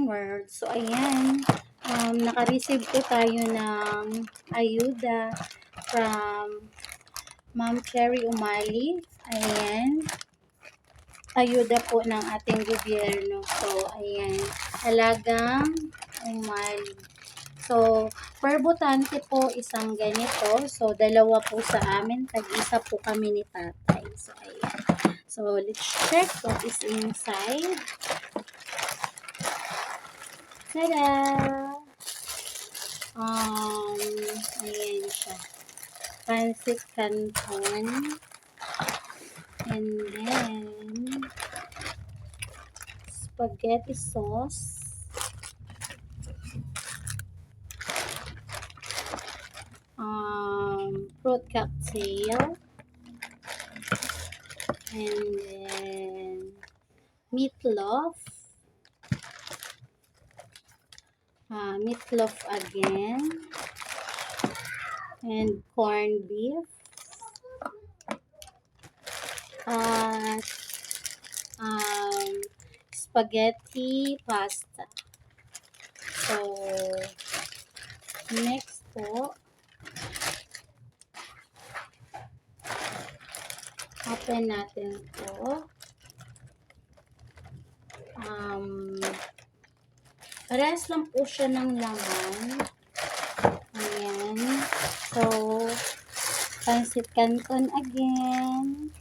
ating world. So, ayan. Naka-receive po tayo ng ayuda from Ma'am Cherry Umali. Ayan. Ayuda po ng ating gobyerno. So, ayan. Halagang Umali. So, per botante po isang ganito. So, dalawa po sa amin. Tag-isa po kami ni tatay. So, ayan. So, let's check what is inside. Tada! Ayan siya. Pancit Canton. And then, spaghetti sauce. Fruit cocktail. And then, meatloaf. Meatloaf again. And corned beef. At spaghetti pasta. So, next po, open natin po. Parehas lang po siya ng laman. Ayan. So, pancit canton again.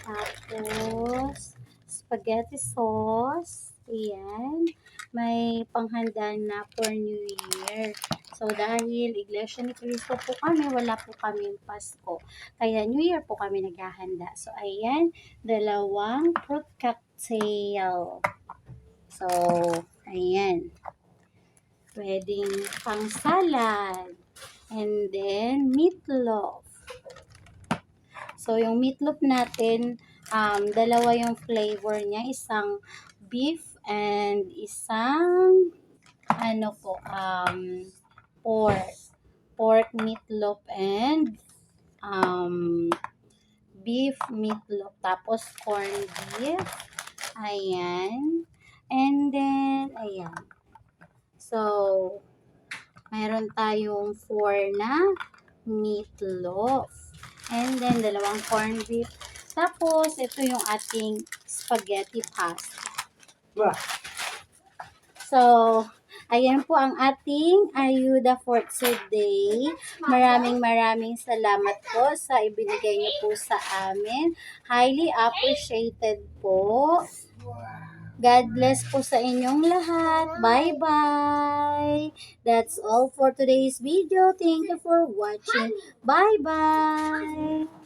Tapos, spaghetti sauce. Ayan. May panghanda na for New Year. So, dahil Iglesia ni Cristo po kami, wala po kami Pasko. Kaya New Year po kami naghahanda. So, ayan. Dalawang fruit cocktail. So, ayan. Pwedeng pang salad. And then, meatloaf. So, yung meatloaf natin, dalawa yung flavor niya. Isang beef and isang, pork. Pork meatloaf and beef meatloaf. Tapos, corned beef. Ayan. And then, ayan. So, mayroon tayong 4 na meatloaf. And then, dalawang corned beef. Tapos, ito yung ating spaghetti pasta. So, ayan po ang ating ayuda for today. Maraming salamat po sa ibinigay niyo po sa amin. Highly appreciated po. God bless po sa inyong lahat. Bye-bye. That's all for today's video. Thank you for watching. Bye-bye.